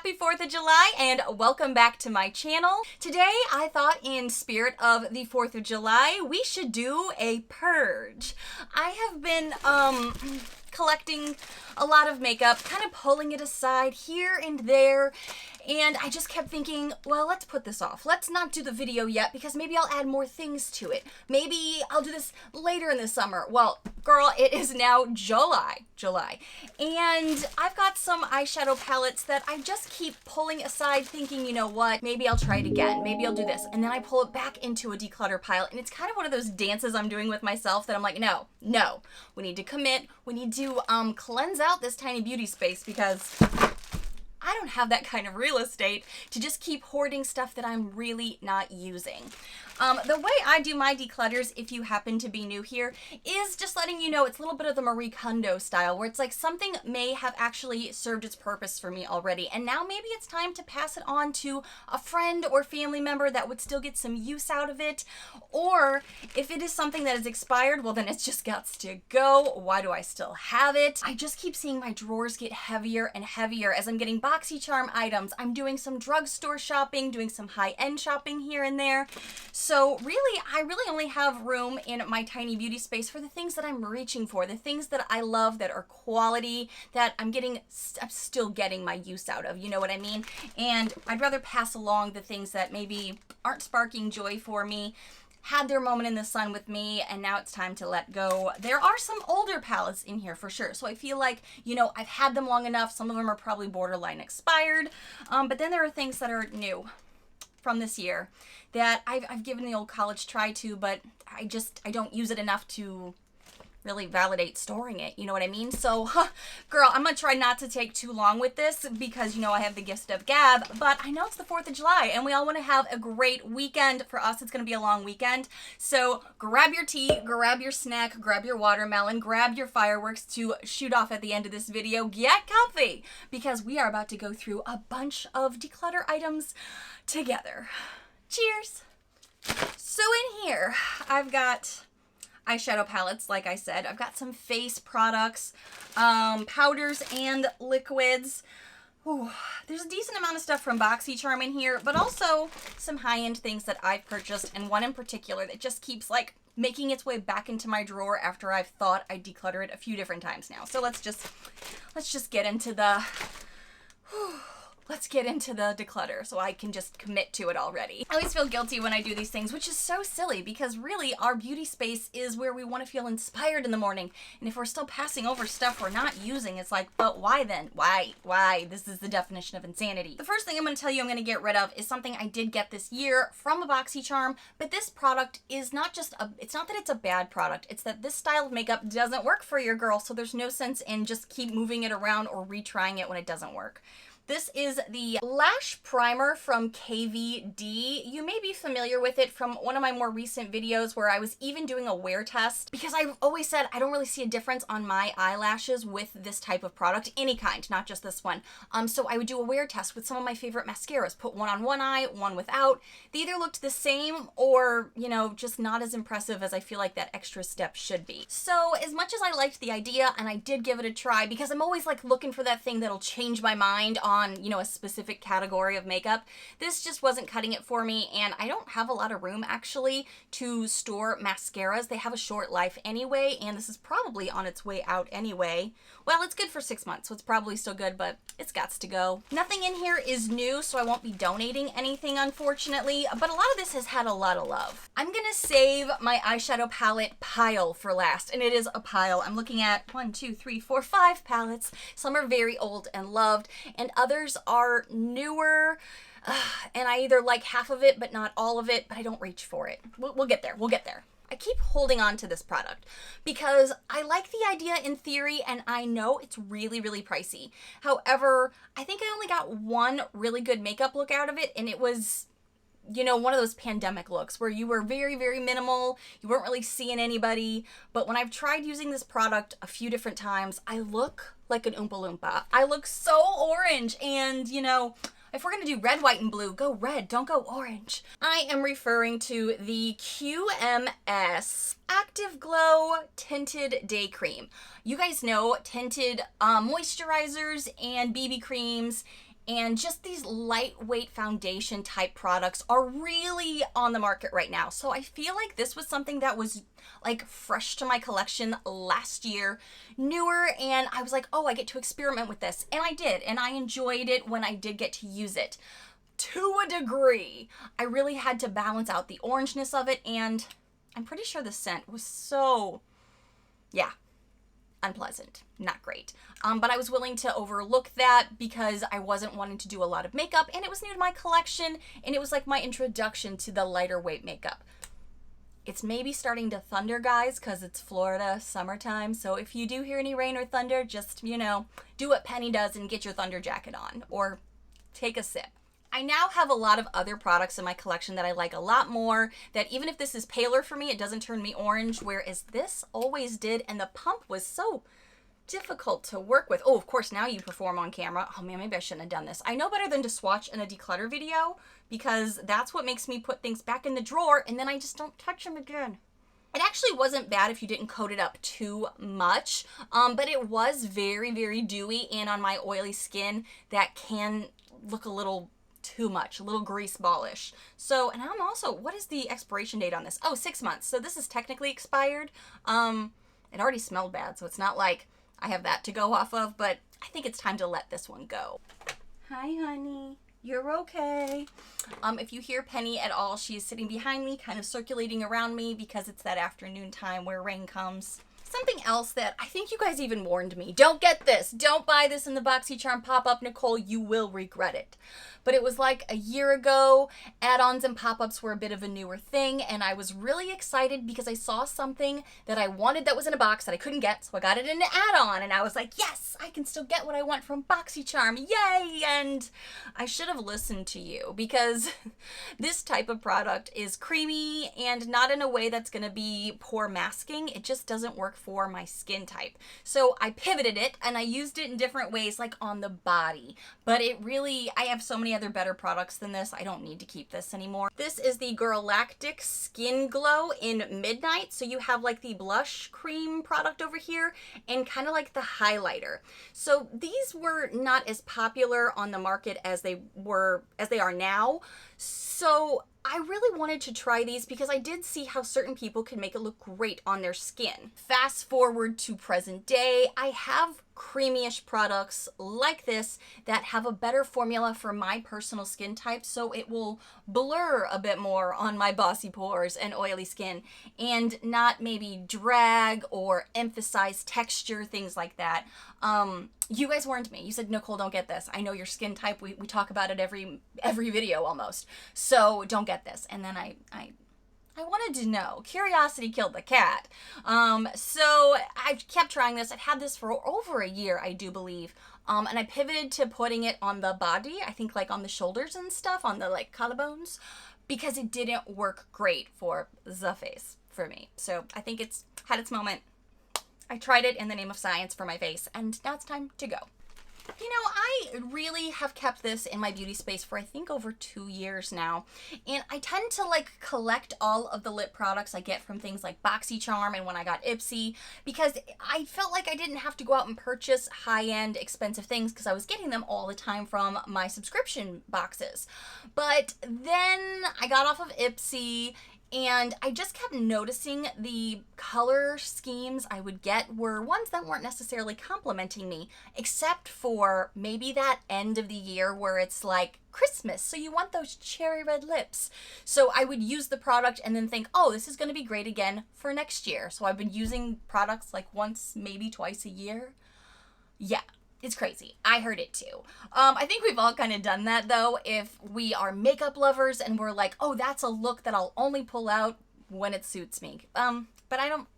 Happy 4th of July and welcome back to my channel. Today I thought in spirit of the 4th of July we should do a purge. I have been collecting a lot of makeup, kind of pulling it aside here and there, and I just kept thinking, well, let's put this off. Let's not do the video yet because maybe I'll add more things to it. Maybe I'll do this later in the summer. Well, girl, it is now July, and I've got some eyeshadow palettes that I just keep pulling aside thinking, you know what, maybe I'll try it again. Maybe I'll do this. And then I pull it back into a declutter pile, and it's kind of one of those dances I'm doing with myself that I'm like, no, we need to commit. We need to cleanse out this tiny beauty space because I don't have that kind of real estate to just keep hoarding stuff that I'm really not using. The way I do my declutters, if you happen to be new here, is just letting you know it's a little bit of the Marie Kondo style, where it's like something may have actually served its purpose for me already, and now maybe it's time to pass it on to a friend or family member that would still get some use out of it. Or if it is something that is expired, well then it's just got to go. Why do I still have it? I just keep seeing my drawers get heavier and heavier as I'm getting BoxyCharm items. I'm doing some drugstore shopping, doing some high-end shopping here and there. So really, I really only have room in my tiny beauty space for the things that I'm reaching for, the things that I love, that are quality, that I'm still getting my use out of, you know what I mean? And I'd rather pass along the things that maybe aren't sparking joy for me, had their moment in the sun with me, and now it's time to let go. There are some older palettes in here for sure, so I feel like, you know, I've had them long enough. Some of them are probably borderline expired, but then there are things that are new from this year that I've given the old college try to, but I don't use it enough to really validate storing it, you know what I mean? So, girl, I'm gonna try not to take too long with this because, you know, I have the gift of gab, but I know it's the 4th of July and we all want to have a great weekend. For us, it's gonna be a long weekend. So grab your tea, grab your snack, grab your watermelon, grab your fireworks to shoot off at the end of this video. Get comfy because we are about to go through a bunch of declutter items together. Cheers. So in here, I've got eyeshadow palettes, like I said. I've got some face products, powders and liquids. Ooh, there's a decent amount of stuff from BoxyCharm in here, but also some high-end things that I've purchased, and one in particular that just keeps like making its way back into my drawer after I've thought I'd declutter it a few different times now. So let's just get into the let's get into the declutter so I can just commit to it already. I always feel guilty when I do these things, which is so silly because really our beauty space is where we want to feel inspired in the morning. And if we're still passing over stuff we're not using, it's like, but why then? Why? This is the definition of insanity. The first thing I'm going to tell you I'm going to get rid of is something I did get this year from a BoxyCharm, but this product is not just it's not that it's a bad product, it's that this style of makeup doesn't work for your girl, so there's no sense in just keep moving it around or retrying it when it doesn't work. This is the Lash Primer from KVD. You may be familiar with it from one of my more recent videos where I was even doing a wear test because I've always said I don't really see a difference on my eyelashes with this type of product, any kind, not just this one. So I would do a wear test with some of my favorite mascaras, put one on one eye, one without. They either looked the same or, you know, just not as impressive as I feel like that extra step should be. So as much as I liked the idea and I did give it a try because I'm always like looking for that thing that'll change my mind on, you know, a specific category of makeup, this just wasn't cutting it for me, and I don't have a lot of room actually to store mascaras. They have a short life anyway, and this is probably on its way out anyway. Well, it's good for 6 months, so it's probably still good, but it's gots to go. Nothing in here is new, so I won't be donating anything, unfortunately, but a lot of this has had a lot of love. I'm gonna save my eyeshadow palette pile for last, and it is a pile. I'm looking at 1, 2, 3, 4, 5 palettes. Some are very old and loved, and others are newer, and I either like half of it but not all of it, but I don't reach for it. We'll get there. We'll get there. I keep holding on to this product because I like the idea in theory, and I know it's really, really pricey. However, I think I only got one really good makeup look out of it, and it was, you know, one of those pandemic looks where you were very, very minimal, you weren't really seeing anybody. But when I've tried using this product a few different times, I look like an Oompa Loompa. I look so orange, and, you know, if we're gonna do red, white, and blue, go red, don't go orange. I am referring to the QMS Active Glow Tinted Day Cream. You guys know tinted moisturizers and BB creams And just these lightweight foundation type products are really on the market right now. So I feel like this was something that was like fresh to my collection last year, newer, and I was like, oh, I get to experiment with this. And I did, and I enjoyed it when I did get to use it. To a degree, I really had to balance out the orangeness of it, and I'm pretty sure the scent was so, yeah, unpleasant, not great. But I was willing to overlook that because I wasn't wanting to do a lot of makeup, and it was new to my collection, and it was like my introduction to the lighter weight makeup. It's maybe starting to thunder, guys, because it's Florida, summertime. So if you do hear any rain or thunder, just, you know, do what Penny does and get your thunder jacket on, or take a sip. I now have a lot of other products in my collection that I like a lot more, that even if this is paler for me, it doesn't turn me orange, whereas this always did, and the pump was so difficult to work with. Oh, of course, now you perform on camera. Oh man, maybe I shouldn't have done this. I know better than to swatch in a declutter video, because that's what makes me put things back in the drawer, and then I just don't touch them again. It actually wasn't bad if you didn't coat it up too much, but it was very, very dewy, and on my oily skin, that can look a little too much, a little grease ballish. So, and I'm also, what is the expiration date on this? Oh, 6 months. So this is technically expired. It already smelled bad, so it's not like I have that to go off of, but I think it's time to let this one go. Hi, honey. You're okay. If you hear Penny at all, she is sitting behind me, kind of circulating around me because it's that afternoon time where rain comes. Something else that I think you guys even warned me, don't get this, don't buy this in the BoxyCharm pop-up, Nichole, you will regret it. But it was like a year ago, add-ons and pop-ups were a bit of a newer thing, and I was really excited because I saw something that I wanted that was in a box that I couldn't get, so I got it in an add-on, and I was like, yes, I can still get what I want from BoxyCharm, yay! And I should have listened to you, because this type of product is creamy and not in a way that's gonna be pore masking. It just doesn't work for my skin type. So I pivoted it and I used it in different ways, like on the body, but it really, I have so many other better products than this. I don't need to keep this anymore. This is the Galactic Skin Glow in Midnight. So you have like the blush cream product over here and kind of like the highlighter. So these were not as popular on the market as they are now. So I really wanted to try these because I did see how certain people can make it look great on their skin. Fast forward to present day, I have creamy-ish products like this that have a better formula for my personal skin type, so it will blur a bit more on my bossy pores and oily skin and not maybe drag or emphasize texture, things like that. You guys warned me. You said, Nichole, don't get this. I know your skin type. We talk about it every video almost. So don't get this. And then I wanted to know. Curiosity killed the cat. So I kept trying this. I've had this for over a year, I do believe. And I pivoted to putting it on the body. I think like on the shoulders and stuff, on the like collarbones, because it didn't work great for the face for me. So I think it's had its moment. I tried it in the name of science for my face, and now it's time to go. You know, I really have kept this in my beauty space for I think over 2 years now, and I tend to like collect all of the lip products I get from things like BoxyCharm and when I got Ipsy, because I felt like I didn't have to go out and purchase high-end expensive things because I was getting them all the time from my subscription boxes. But then I got off of Ipsy, and I just kept noticing the color schemes I would get were ones that weren't necessarily complimenting me, except for maybe that end of the year where it's like Christmas, so you want those cherry red lips. So I would use the product and then think, oh, this is going to be great again for next year. So I've been using products like once, maybe twice a year. Yeah. It's crazy. I heard it too. I think we've all kind of done that though. If we are makeup lovers and we're like, oh, that's a look that I'll only pull out when it suits me. But I don't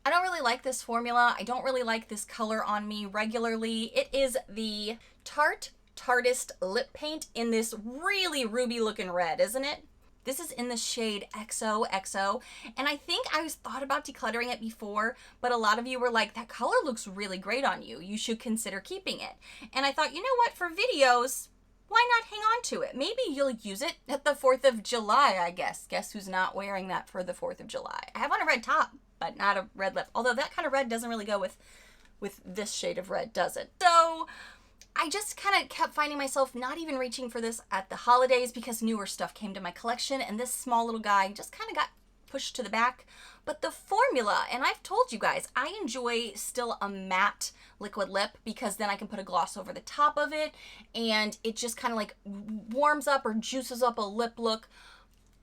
really like this formula. I don't really like this color on me regularly. It is the Tartist lip paint in this really ruby looking red, isn't it? This is in the shade XOXO, and I think I thought about decluttering it before, but a lot of you were like, that color looks really great on you. You should consider keeping it. And I thought, you know what, for videos, why not hang on to it? Maybe you'll use it at the 4th of July, I guess. Guess who's not wearing that for the 4th of July? I have on a red top, but not a red lip. Although that kind of red doesn't really go with this shade of red, does it? So I I just kind of kept finding myself not even reaching for this at the holidays because newer stuff came to my collection, and this small little guy just kind of got pushed to the back. But the formula, and I've told you guys, I enjoy still a matte liquid lip because then I can put a gloss over the top of it and it just kind of like warms up or juices up a lip look.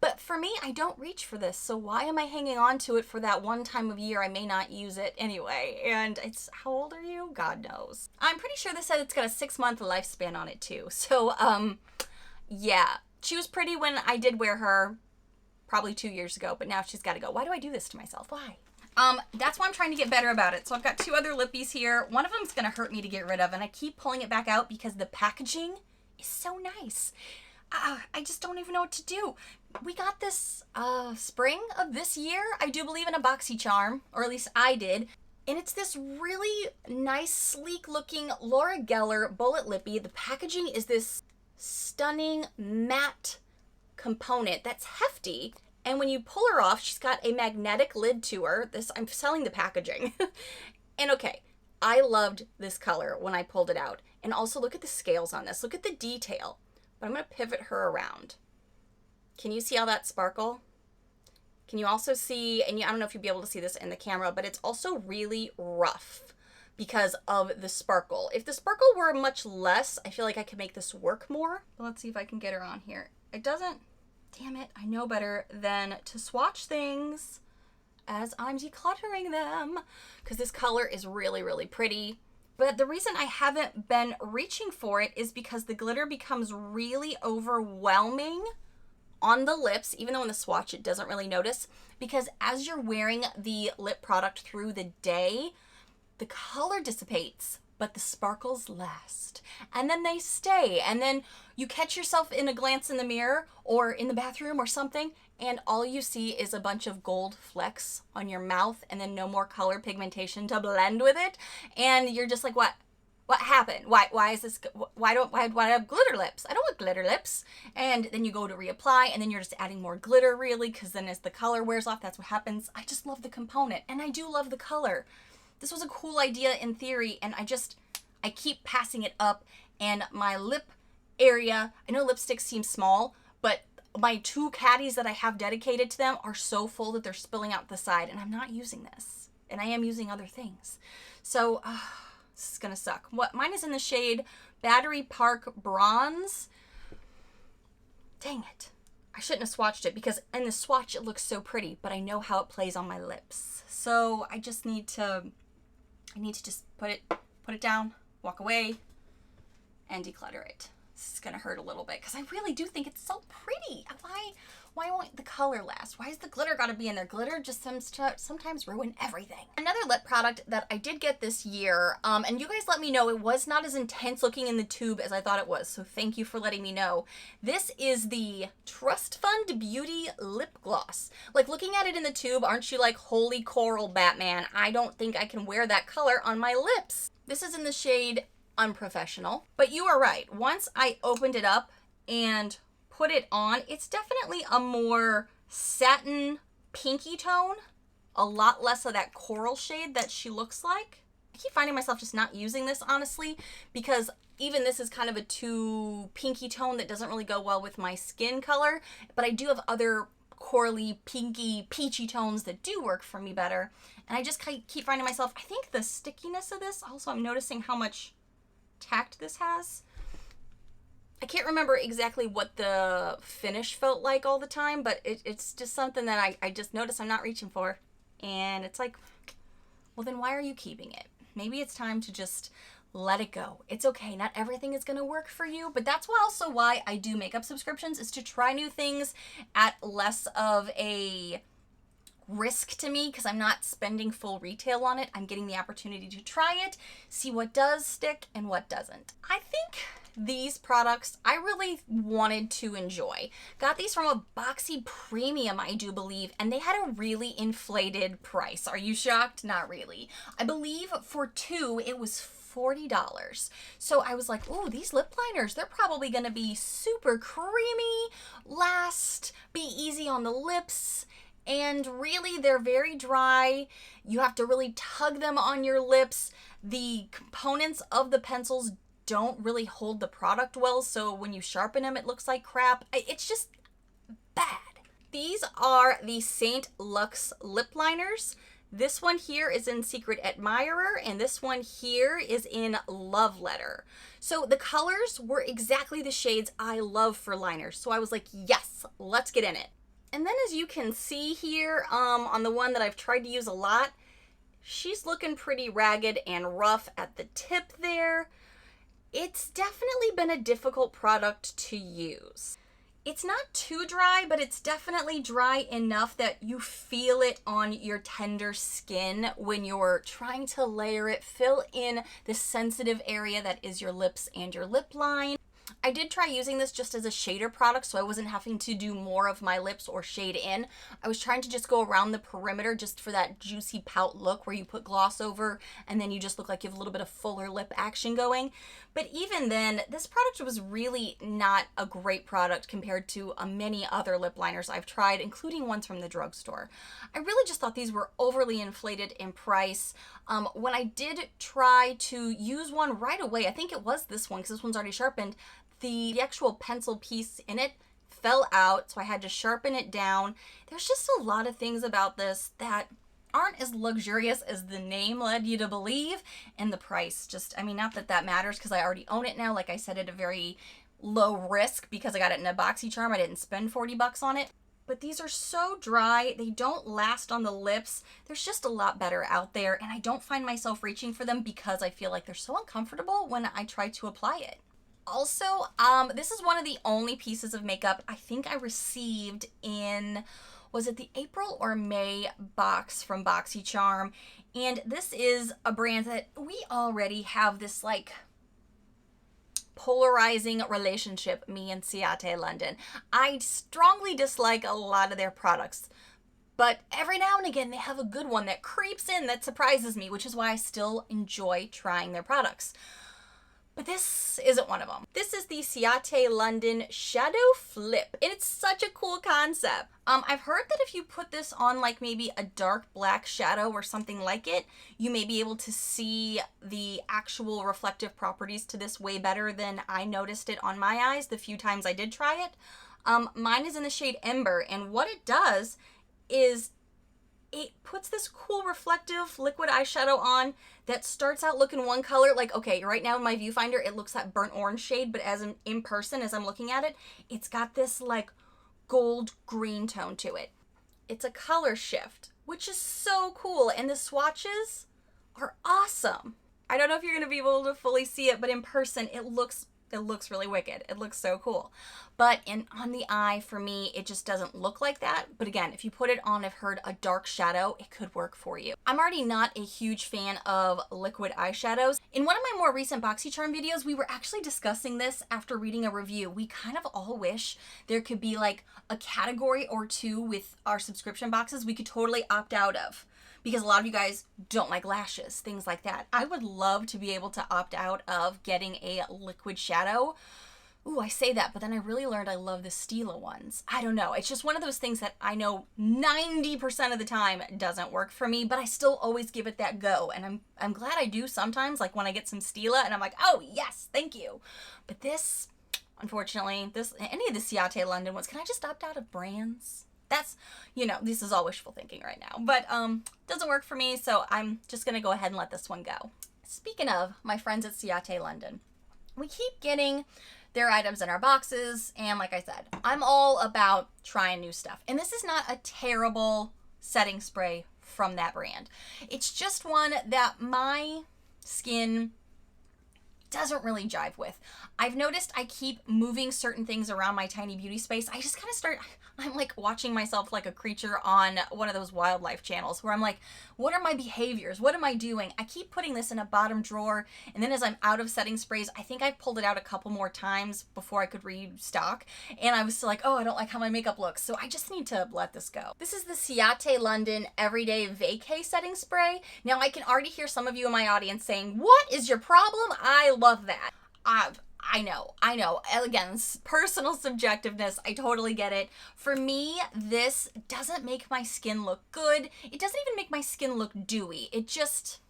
But for me, I don't reach for this, so why am I hanging on to it for that one time of year I may not use it anyway? And it's, how old are you? God knows. I'm pretty sure this said it's got a 6-month lifespan on it too. So, yeah. She was pretty when I did wear her probably 2 years ago, but now she's got to go. Why do I do this to myself? Why? That's why I'm trying to get better about it. So I've got 2 other lippies here. One of them's going to hurt me to get rid of, and I keep pulling it back out because the packaging is so nice. I just don't even know what to do. We got this spring of this year, I do believe, in a BoxyCharm, or at least I did. And it's this really nice, sleek looking Laura Geller Bullet Lippy. The packaging is this stunning matte component that's hefty. And when you pull her off, she's got a magnetic lid to her. I'm selling the packaging. And okay, I loved this color when I pulled it out. And also look at the scales on this. Look at the detail. But I'm going to pivot her around. Can you see all that sparkle? Can you also see, and I don't know if you'll be able to see this in the camera, but it's also really rough because of the sparkle. If the sparkle were much less, I feel like I could make this work more. But let's see if I can get her on here. It doesn't, damn it, I know better than to swatch things as I'm decluttering them because this color is really, really pretty. But the reason I haven't been reaching for it is because the glitter becomes really overwhelming on the lips, even though in the swatch it doesn't really notice, because as you're wearing the lip product through the day, the color dissipates, but the sparkles last. And then they stay. And then you catch yourself in a glance in the mirror or in the bathroom or something, and all you see is a bunch of gold flecks on your mouth and then no more color pigmentation to blend with it. And you're just like, what happened? Why is this, why do I have glitter lips? I don't want glitter lips. And then you go to reapply and then you're just adding more glitter really, because then as the color wears off, that's what happens. I just love the component and I do love the color. This was a cool idea in theory, and I keep passing it up, and my lip area, I know lipsticks seem small, but my 2 caddies that I have dedicated to them are so full that they're spilling out the side, and I'm not using this, and I am using other things. So, this is gonna suck. Mine is in the shade Battery Park Bronze. Dang it. I shouldn't have swatched it because in the swatch it looks so pretty, but I know how it plays on my lips. So I just need to just put it down, walk away, and declutter it. This is gonna hurt a little bit because I really do think it's so pretty. Why won't the color last? Why is the glitter gotta be in there? Glitter just sometimes ruin everything. Another lip product that I did get this year, and you guys let me know, it was not as intense looking in the tube as I thought it was, so thank you for letting me know. This is the Trust Fund Beauty Lip Gloss. Like, looking at it in the tube, aren't you like, holy coral, Batman? I don't think I can wear that color on my lips. This is in the shade Unprofessional, but you are right. Once I opened it up and put it on, it's definitely a more satin pinky tone, a lot less of that coral shade that she looks like. I keep finding myself just not using this, honestly, because even this is kind of a too pinky tone that doesn't really go well with my skin color, but I do have other corally, pinky, peachy tones that do work for me better, and I just keep finding myself, I think the stickiness of this, also I'm noticing how much tact this has. I can't remember exactly what the finish felt like all the time, but it's just something that I just notice I'm not reaching for. And it's like, well, then why are you keeping it? Maybe it's time to just let it go. It's okay. Not everything is going to work for you, but that's also why I do makeup subscriptions, is to try new things at less of a risk to me, because I'm not spending full retail on it. I'm getting the opportunity to try it, see what does stick and what doesn't. I think these products I really wanted to enjoy. Got these from a Boxy Premium, I do believe, and they had a really inflated price. Are you shocked? Not really. I believe for 2 it was $40. So I was like, ooh, these lip liners, they're probably gonna be super creamy, last, be easy on the lips, and really they're very dry. You have to really tug them on your lips. The components of the pencils don't really hold the product well, so when you sharpen them, it looks like crap. It's just bad. These are the Saint Luxe lip liners. This one here is in Secret Admirer, and this one here is in Love Letter. So the colors were exactly the shades I love for liners. So I was like, yes, let's get in it. And then as you can see here, on the one that I've tried to use a lot, she's looking pretty ragged and rough at the tip there. It's definitely been a difficult product to use. It's not too dry, but it's definitely dry enough that you feel it on your tender skin when you're trying to layer it, fill in the sensitive area that is your lips and your lip line. I did try using this just as a shader product, so I wasn't having to do more of my lips or shade in. I was trying to just go around the perimeter just for that juicy pout look where you put gloss over and then you just look like you have a little bit of fuller lip action going. But even then, this product was really not a great product compared to many other lip liners I've tried, including ones from the drugstore. I really just thought these were overly inflated in price. When I did try to use one right away, I think it was this one because this one's already sharpened, the actual pencil piece in it fell out, so I had to sharpen it down. There's just a lot of things about this that aren't as luxurious as the name led you to believe, and the price just, I mean, not that that matters because I already own it now. Like I said, at a very low risk because I got it in a BoxyCharm. I didn't spend 40 bucks on it. But these are so dry, they don't last on the lips. There's just a lot better out there, and I don't find myself reaching for them because I feel like they're so uncomfortable when I try to apply it. Also, this is one of the only pieces of makeup I think I received in, was it the April or May box from BoxyCharm? And this is a brand that we already have this like polarizing relationship, me and Ciate London. I strongly dislike a lot of their products, but every now and again they have a good one that creeps in that surprises me, which is why I still enjoy trying their products. But this isn't one of them. This is the Ciate London Shadow Flip, and it's such a cool concept. I've heard that if you put this on like maybe a dark black shadow or something like it, you may be able to see the actual reflective properties to this way better than I noticed it on my eyes the few times I did try it. Mine is in the shade Ember, and what it does is it puts this cool reflective liquid eyeshadow on that starts out looking one color. Like, okay, right now in my viewfinder, it looks that burnt orange shade, but as in person, as I'm looking at it, it's got this like gold green tone to it. It's a color shift, which is so cool. And the swatches are awesome. I don't know if you're going to be able to fully see it, but in person, it looks really wicked. It looks so cool. But on the eye, for me, it just doesn't look like that. But again, if you put it on, I've heard a dark shadow, it could work for you. I'm already not a huge fan of liquid eyeshadows. In one of my more recent BoxyCharm videos, we were actually discussing this after reading a review. We kind of all wish there could be like a category or two with our subscription boxes we could totally opt out of, because a lot of you guys don't like lashes, things like that. I would love to be able to opt out of getting a liquid shadow. Ooh, I say that, but then I really learned I love the Stila ones. I don't know. It's just one of those things that I know 90% of the time doesn't work for me, but I still always give it that go. And I'm glad I do sometimes, like when I get some Stila and I'm like, oh yes, thank you. But this, unfortunately, any of the Ciate London ones, can I just opt out of brands? That's, you know, this is all wishful thinking right now, but doesn't work for me, so I'm just gonna go ahead and let this one go. Speaking of my friends at Ciate London, we keep getting their items in our boxes, and like I said, I'm all about trying new stuff. And this is not a terrible setting spray from that brand. It's just one that my skin doesn't really jive with. I've noticed I keep moving certain things around my tiny beauty space. I just kind of I'm like watching myself like a creature on one of those wildlife channels where I'm like, what are my behaviors? What am I doing? I keep putting this in a bottom drawer, and then as I'm out of setting sprays, I think I've pulled it out a couple more times before I could restock, and I was still like, oh, I don't like how my makeup looks, so I just need to let this go. This is the Ciate London Everyday Vacay Setting Spray. Now, I can already hear some of you in my audience saying, what is your problem? I love that. I know. Again, personal subjectiveness. I totally get it. For me, this doesn't make my skin look good. It doesn't even make my skin look dewy. It just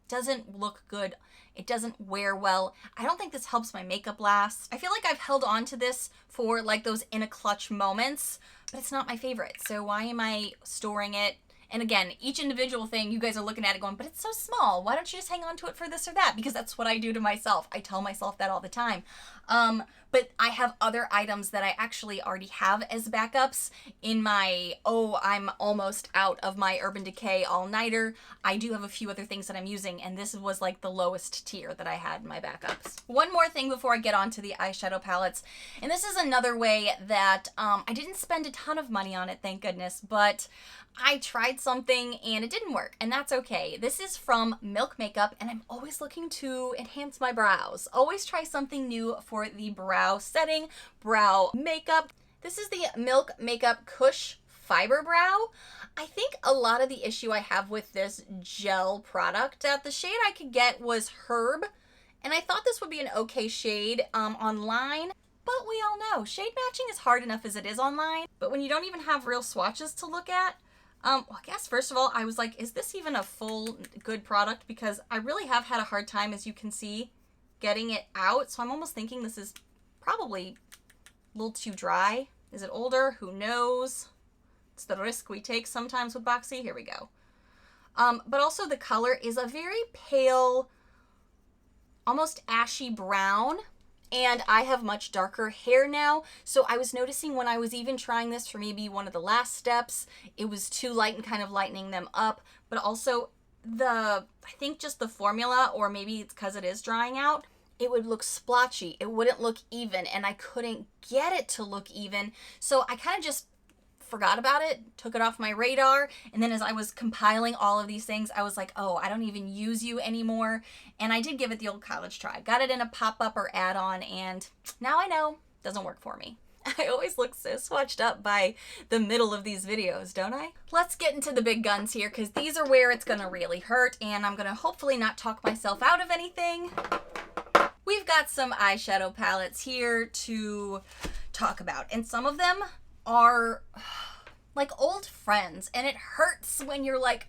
doesn't look good It doesn't wear well. I don't think this helps my makeup last. I feel like I've held on to this for like those in a clutch moments, but it's not my favorite. So why am I storing it? And again, each individual thing, you guys are looking at it going, but it's so small. Why don't you just hang on to it for this or that? Because that's what I do to myself. I tell myself that all the time. But I have other items that I actually already have as backups in my, I'm almost out of my Urban Decay all-nighter. I do have a few other things that I'm using, and this was like the lowest tier that I had in my backups. One more thing before I get on to the eyeshadow palettes, and this is another way that I didn't spend a ton of money on it, thank goodness, but I tried something and it didn't work, and that's okay. This is from Milk Makeup, and I'm always looking to enhance my brows. Always try something new for the brow setting, brow makeup. This is the Milk Makeup Cush Fiber Brow. I think a lot of the issue I have with this gel product, that the shade I could get was Herb, and I thought this would be an okay shade online. But we all know shade matching is hard enough as it is online. But when you don't even have real swatches to look at, well, I guess first of all, I was like, is this even a full good product? Because I really have had a hard time, as you can see, getting it out. So I'm almost thinking this is probably a little too dry. Is it older? Who knows? It's the risk we take sometimes with Boxy. Here we go. But also the color is a very pale, almost ashy brown. And I have much darker hair now, so I was noticing when I was even trying this for maybe one of the last steps, it was too light and kind of lightening them up. But also I think just the formula, or maybe it's because it is drying out, it would look splotchy. It wouldn't look even, and I couldn't get it to look even. So I kind of just forgot about it, took it off my radar, and then as I was compiling all of these things, I was like, oh, I don't even use you anymore. And I did give it the old college try. Got it in a pop-up or add-on, and now I know it doesn't work for me. I always look so swatched up by the middle of these videos, don't I? Let's get into the big guns here, because these are where it's gonna really hurt, and I'm gonna hopefully not talk myself out of anything. We've got some eyeshadow palettes here to talk about, and some of them are like old friends, and it hurts when you're like,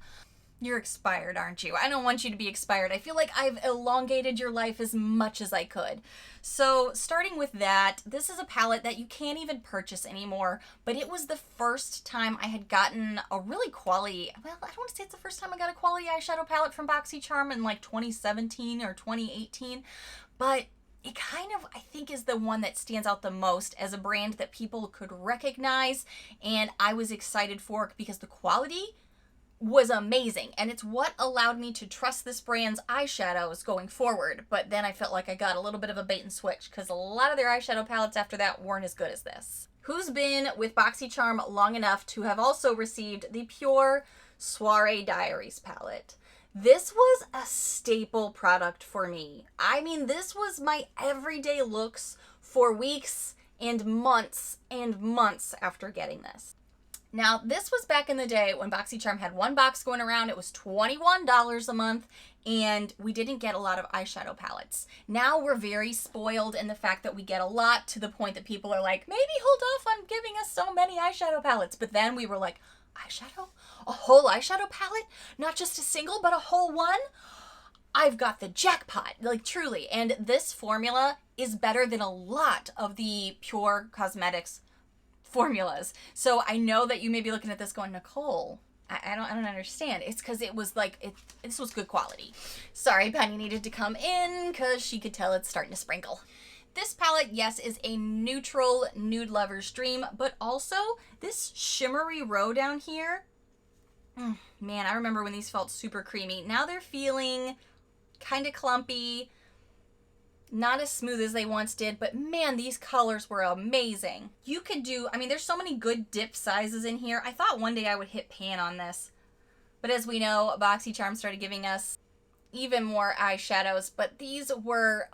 you're expired, aren't you? I don't want you to be expired. I feel like I've elongated your life as much as I could. So starting with that, this is a palette that you can't even purchase anymore, but it was the first time I had gotten a really quality, well, I don't want to say it's the first time I got a quality eyeshadow palette from BoxyCharm in like 2017 or 2018, but it kind of, I think, is the one that stands out the most as a brand that people could recognize, and I was excited for it because the quality was amazing, and it's what allowed me to trust this brand's eyeshadows going forward. But then I felt like I got a little bit of a bait and switch, because a lot of their eyeshadow palettes after that weren't as good as this. Who's been with BoxyCharm long enough to have also received the Pure Soiree Diaries palette? This was a staple product for me. I mean, this was my everyday looks for weeks and months after getting this. Now, this was back in the day when BoxyCharm had one box going around. It was $21 a month, and we didn't get a lot of eyeshadow palettes. Now we're very spoiled in the fact that we get a lot, to the point that people are like, maybe hold off on giving us so many eyeshadow palettes. But then we were like, eyeshadow? A whole eyeshadow palette? Not just a single, but a whole one? I've got the jackpot, like truly. And this formula is better than a lot of the Pure Cosmetics formulas. So I know that you may be looking at this going, Nichole, I don't understand. It's because it was like, this was good quality. Sorry, Penny needed to come in because she could tell it's starting to sprinkle. This palette, yes, is a neutral nude lover's dream, but also this shimmery row down here, man, I remember when these felt super creamy. Now they're feeling kind of clumpy, not as smooth as they once did, but man, these colors were amazing. You could do, I mean, there's so many good dip sizes in here. I thought one day I would hit pan on this, but as we know, BoxyCharm started giving us even more eyeshadows, but these were,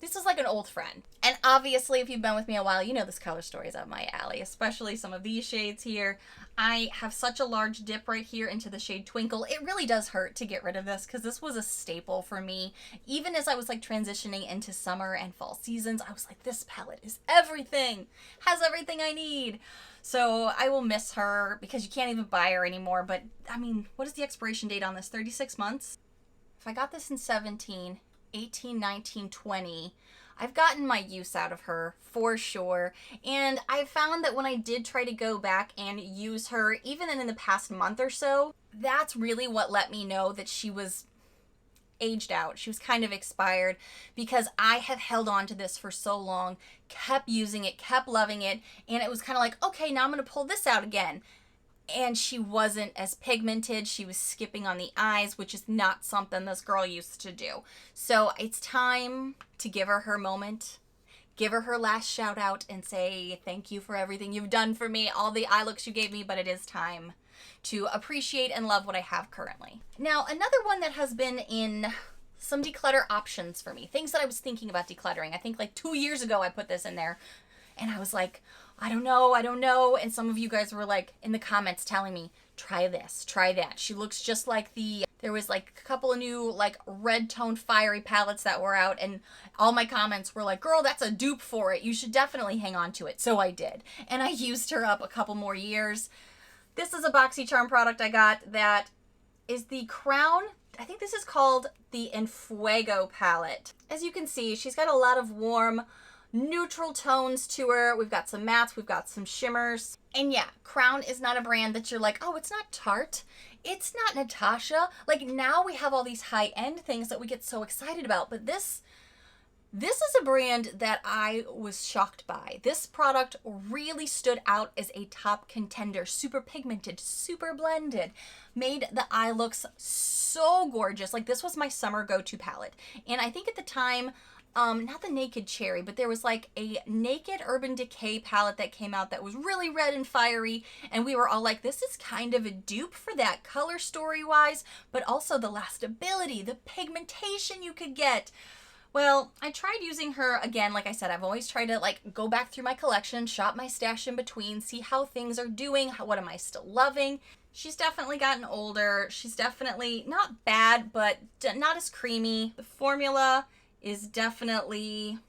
this is like an old friend. And obviously, if you've been with me a while, you know this color story is up my alley, especially some of these shades here. I have such a large dip right here into the shade Twinkle. It really does hurt to get rid of this because this was a staple for me. Even as I was like transitioning into summer and fall seasons, I was like, this palette is everything, has everything I need. So I will miss her because you can't even buy her anymore. But I mean, what is the expiration date on this? 36 months? If I got this in 17, 18, 19, 20, I've gotten my use out of her for sure. And I found that when I did try to go back and use her, even in the past month or so, that's really what let me know that she was aged out. She was kind of expired, because I have held on to this for so long, kept using it, kept loving it, and it was kind of like, okay, now I'm going to pull this out again. And she wasn't as pigmented. She was skipping on the eyes, which is not something this girl used to do. So it's time to give her her moment, give her her last shout out, and say thank you for everything you've done for me, all the eye looks you gave me, but it is time to appreciate and love what I have currently. Now, another one that has been in some declutter options for me, things that I was thinking about decluttering. I think like 2 years ago I put this in there, and I was like, I don't know. And some of you guys were like in the comments telling me, try this, try that. She looks just like there was like a couple of new like red toned fiery palettes that were out, and all my comments were like, girl, that's a dupe for it. You should definitely hang on to it. So I did. And I used her up a couple more years. This is a BoxyCharm product I got that is the Crown. I think this is called the Enfuego palette. As you can see, she's got a lot of warm, neutral tones to her. We've got some mattes, we've got some shimmers. And yeah, Crown is not a brand that you're like, oh, it's not Tarte, it's not Natasha. Like, now we have all these high-end things that we get so excited about, but this is a brand that I was shocked by. This product really stood out as a top contender. Super pigmented, super blended, made the eye looks so gorgeous. Like, this was my summer go-to palette. And I think at the time, not the Naked Cherry, but there was like a Naked Urban Decay palette that came out that was really red and fiery, and we were all like, this is kind of a dupe for that color story wise, but also the lastability, the pigmentation you could get. Well, I tried using her again. Like I said, I've always tried to like go back through my collection, shop my stash in between, see how things are doing, what am I still loving. She's definitely gotten older. She's definitely not bad, but not as creamy. The formula is definitely,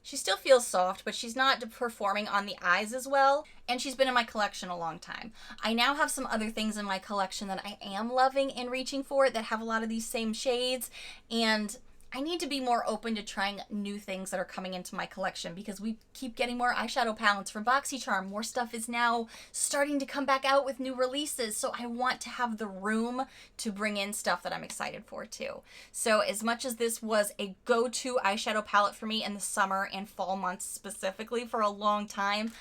she still feels soft, but she's not performing on the eyes as well. And she's been in my collection a long time. I now have some other things in my collection that I am loving and reaching for that have a lot of these same shades, and I need to be more open to trying new things that are coming into my collection, because we keep getting more eyeshadow palettes from BoxyCharm. More stuff is now starting to come back out with new releases, so I want to have the room to bring in stuff that I'm excited for too. So as much as this was a go-to eyeshadow palette for me in the summer and fall months specifically for a long time,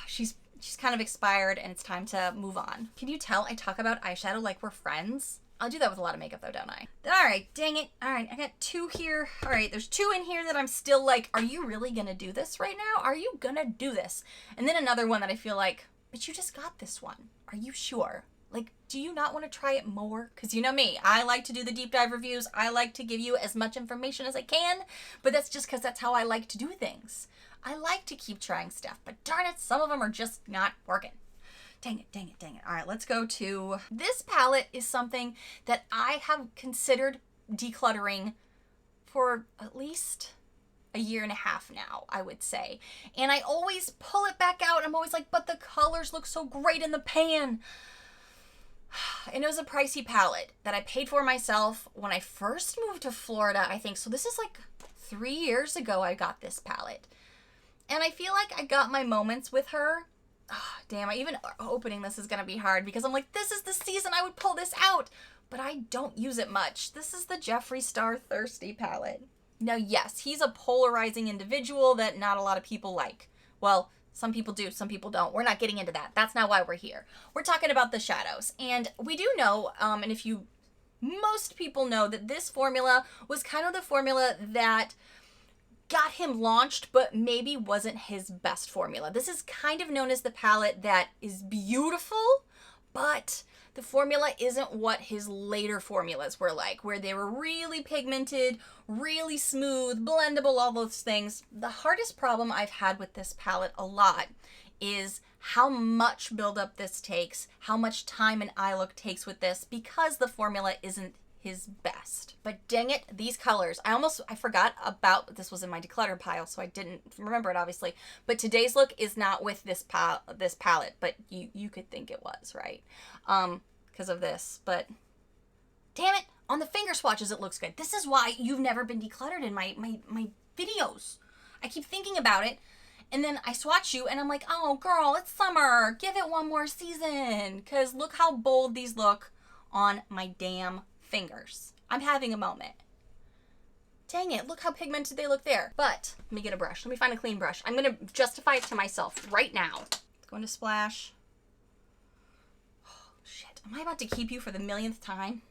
she's kind of expired and it's time to move on. Can you tell I talk about eyeshadow like we're friends? I'll do that with a lot of makeup though, don't I? All right, dang it. All right, I got 2 here. All right, there's 2 in here that I'm still like, are you really gonna do this right now? Are you gonna do this? And then another one that I feel like, but you just got this one. Are you sure? Like, do you not want to try it more? Because you know me, I like to do the deep dive reviews. I like to give you as much information as I can, but that's just because that's how I like to do things. I like to keep trying stuff, but darn it, some of them are just not working. Dang it. All right, let's go to this palette. Is something that I have considered decluttering for at least a year and a half now, I would say. And I always pull it back out. I'm always like, but the colors look so great in the pan. And it was a pricey palette that I paid for myself when I first moved to Florida, I think. So this is like 3 years ago I got this palette. And I feel like I got my moments with her. Oh, damn, even opening this is going to be hard because I'm like, this is the season I would pull this out, but I don't use it much. This is the Jeffree Star Thirsty palette. Now, yes, he's a polarizing individual that not a lot of people like. Well, some people do, some people don't. We're not getting into that. That's not why we're here. We're talking about the shadows. And we do know, and if you, most people know that this formula was kind of the formula that got him launched, but maybe wasn't his best formula. This is kind of known as the palette that is beautiful, but the formula isn't what his later formulas were like, where they were really pigmented, really smooth, blendable, all those things. The hardest problem I've had with this palette a lot is how much buildup this takes, how much time an eye look takes with this, because the formula isn't his best. But dang it, these colors, I forgot about, this was in my declutter pile, so I didn't remember it obviously, but today's look is not with this palette, but you could think it was, right? Because of this, but damn it, On the finger swatches, it looks good. This is why you've never been decluttered in my videos. I keep thinking about it, and then I swatch you, and I'm like, oh, girl, it's summer. Give it one more season, because look how bold these look on my damn fingers. I'm having a moment. Dang it, look how pigmented they look there. But let me get a brush. Let me find a clean brush. I'm going to justify it to myself right now. Going to splash. Oh, shit. Am I about to keep you for the millionth time?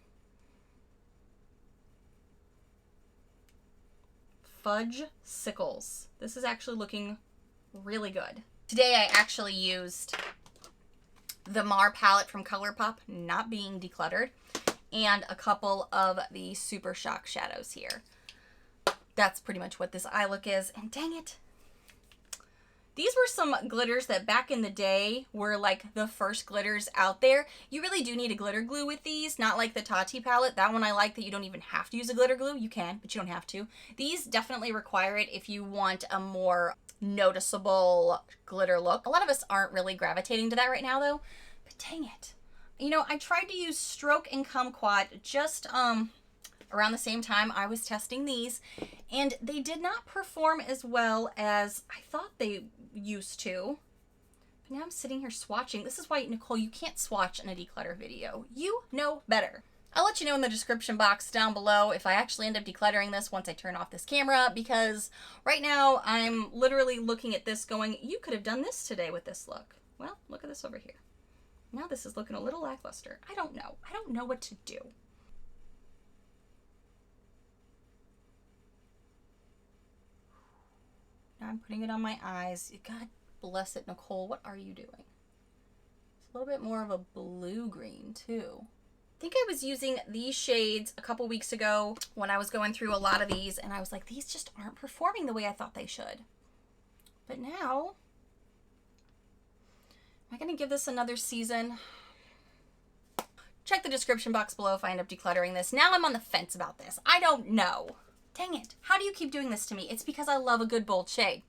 Fudge Sickles. This is actually looking really good. Today I actually used the Mar palette from ColourPop, not being decluttered, and a couple of the Super Shock shadows here. That's pretty much what this eye look is. And dang it, these were some glitters that back in the day were like the first glitters out there. You really do need a glitter glue with these, not like the Tati palette. That one I like that you don't even have to use a glitter glue. You can, but you don't have to. These definitely require it if you want a more noticeable glitter look. A lot of us aren't really gravitating to that right now though, but dang it. You know, I tried to use Stroke and Kumquat just around the same time I was testing these, and they did not perform as well as I thought they used to. But now I'm sitting here swatching. This is why, Nichole, you can't swatch in a declutter video. You know better. I'll let you know in the description box down below if I actually end up decluttering this once I turn off this camera, because right now I'm literally looking at this going, you could have done this today with this look. Well, look at this over here. Now this is looking a little lackluster. I don't know. I don't know what to do. Now I'm putting it on my eyes. God bless it, Nichole. What are you doing? It's a little bit more of a blue-green, too. I think I was using these shades a couple weeks ago when I was going through a lot of these, and I was like, these just aren't performing the way I thought they should. But now, am I going to give this another season? Check the description box below if I end up decluttering this. Now I'm on the fence about this. I don't know. Dang it. How do you keep doing this to me? It's because I love a good bold shade.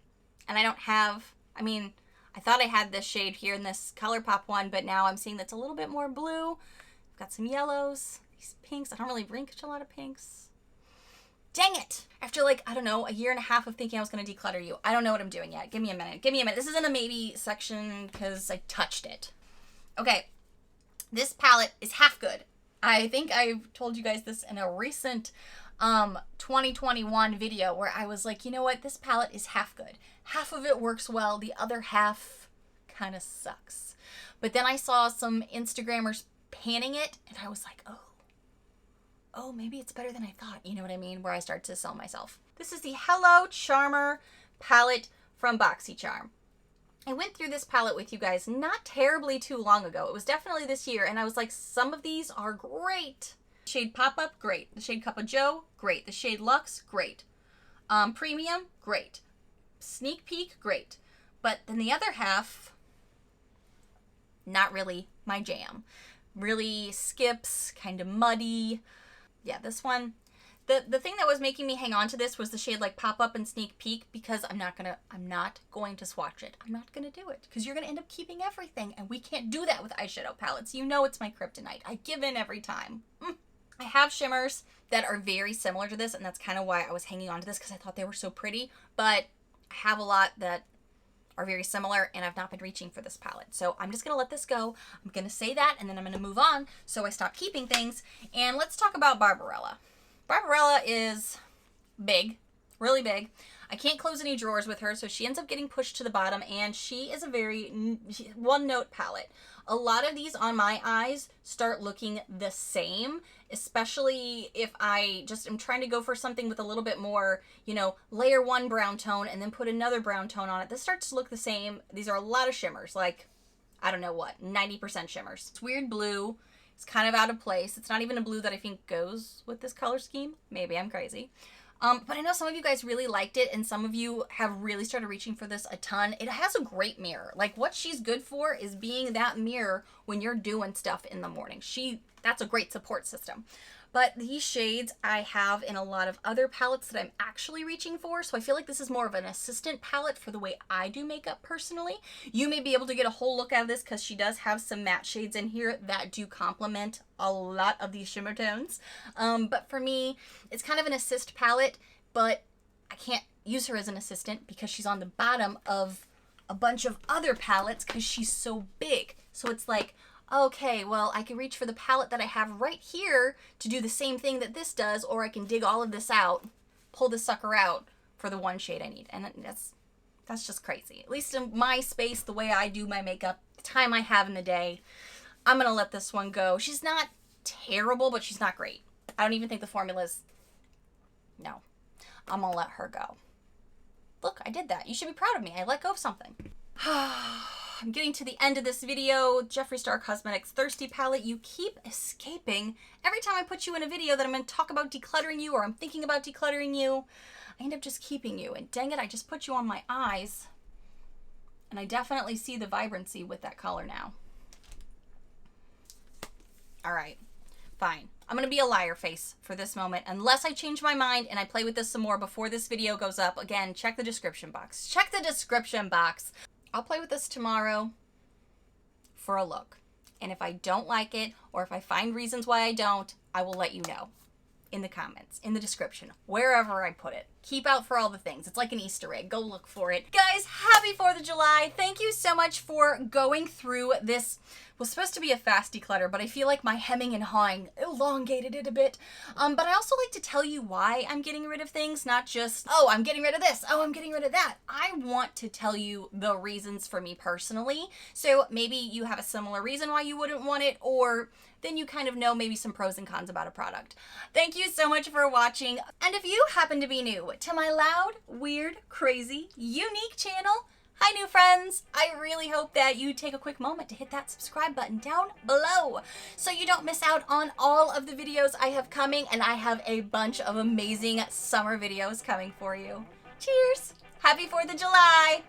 And I don't have, I mean, I thought I had this shade here in this ColourPop one, but now I'm seeing that's a little bit more blue. I've got some yellows, these pinks. I don't really bring a lot of pinks. Dang it. After like, I don't know, a year and a half of thinking I was going to declutter you. I don't know what I'm doing yet. Give me a minute. Give me a minute. This is in a maybe section because I touched it. Okay. This palette is half good. I think I've told you guys this in a recent 2021 video where I was like, you know what, this palette is half good. Half of it works well, the other half kind of sucks. But then I saw some Instagrammers panning it, and I was like, oh, maybe it's better than I thought. You know what I mean? Where I start to sell myself. This is the Hello Charmer palette from BoxyCharm. I went through this palette with you guys not terribly too long ago. It was definitely this year, and I was like, some of these are great. Shade Pop-Up, great. The shade Cup of Joe, great. The shade Luxe, great. Premium, great. Sneak Peek, great. But then the other half, not really my jam. Really skips, kind of muddy. Yeah, this one. The thing that was making me hang on to this was the shade like Pop-Up and Sneak Peek, because I'm not going to swatch it. I'm not going to do it because you're going to end up keeping everything, and we can't do that with eyeshadow palettes. You know it's my kryptonite. I give in every time. I have shimmers that are very similar to this, and that's kind of why I was hanging on to this, because I thought they were so pretty, but I have a lot that are very similar, and I've not been reaching for this palette. So I'm just going to let this go. I'm going to say that, and then I'm going to move on so I stop keeping things. And let's talk about Barbarella. Barbarella is big, really big. I can't close any drawers with her, so she ends up getting pushed to the bottom, and she is a very one-note palette. A lot of these on my eyes start looking the same, especially if I just am trying to go for something with a little bit more, you know, layer one brown tone and then put another brown tone on it. This starts to look the same. These are a lot of shimmers, like, I don't know what, 90% shimmers. It's weird blue. It's kind of out of place. It's not even a blue that I think goes with this color scheme. Maybe I'm crazy. But I know some of you guys really liked it, and some of you have really started reaching for this a ton. It has a great mirror. Like, what she's good for is being that mirror when you're doing stuff in the morning. That's a great support system. But these shades I have in a lot of other palettes that I'm actually reaching for, so I feel like this is more of an assistant palette for the way I do makeup personally. You may be able to get a whole look out of this because she does have some matte shades in here that do complement a lot of these shimmer tones. But for me, it's kind of an assist palette, but I can't use her as an assistant because she's on the bottom of a bunch of other palettes because she's so big. So it's like, okay, well, I can reach for the palette that I have right here to do the same thing that this does, or I can dig all of this out, pull this sucker out for the one shade I need. And that's just crazy. At least in my space, the way I do my makeup, the time I have in the day, I'm going to let this one go. She's not terrible, but she's not great. I don't even think the formula's... No. I'm going to let her go. Look, I did that. You should be proud of me. I let go of something. I'm getting to the end of this video. Jeffree Star Cosmetics Thirsty Palette. You keep escaping. Every time I put you in a video that I'm going to talk about decluttering you or I'm thinking about decluttering you, I end up just keeping you. And dang it, I just put you on my eyes. And I definitely see the vibrancy with that color now. All right, fine. I'm going to be a liar face for this moment unless I change my mind and I play with this some more before this video goes up. Again, check the description box. Check the description box. I'll play with this tomorrow for a look. And if I don't like it, or if I find reasons why I don't, I will let you know in the comments, in the description, wherever I put it. Keep out for all the things. It's like an Easter egg. Go look for it. Guys, happy 4th of July. Thank you so much for going through this. It was supposed to be a fast declutter, but I feel like my hemming and hawing elongated it a bit. But I also like to tell you why I'm getting rid of things, not just, oh, I'm getting rid of this, oh, I'm getting rid of that. I want to tell you the reasons for me personally. So maybe you have a similar reason why you wouldn't want it, or then you kind of know maybe some pros and cons about a product. Thank you so much for watching. And if you happen to be new to my loud, weird, crazy, unique channel, hi new friends. I really hope that you take a quick moment to hit that subscribe button down below so you don't miss out on all of the videos I have coming, and I have a bunch of amazing summer videos coming for you. Cheers! Happy 4th of July!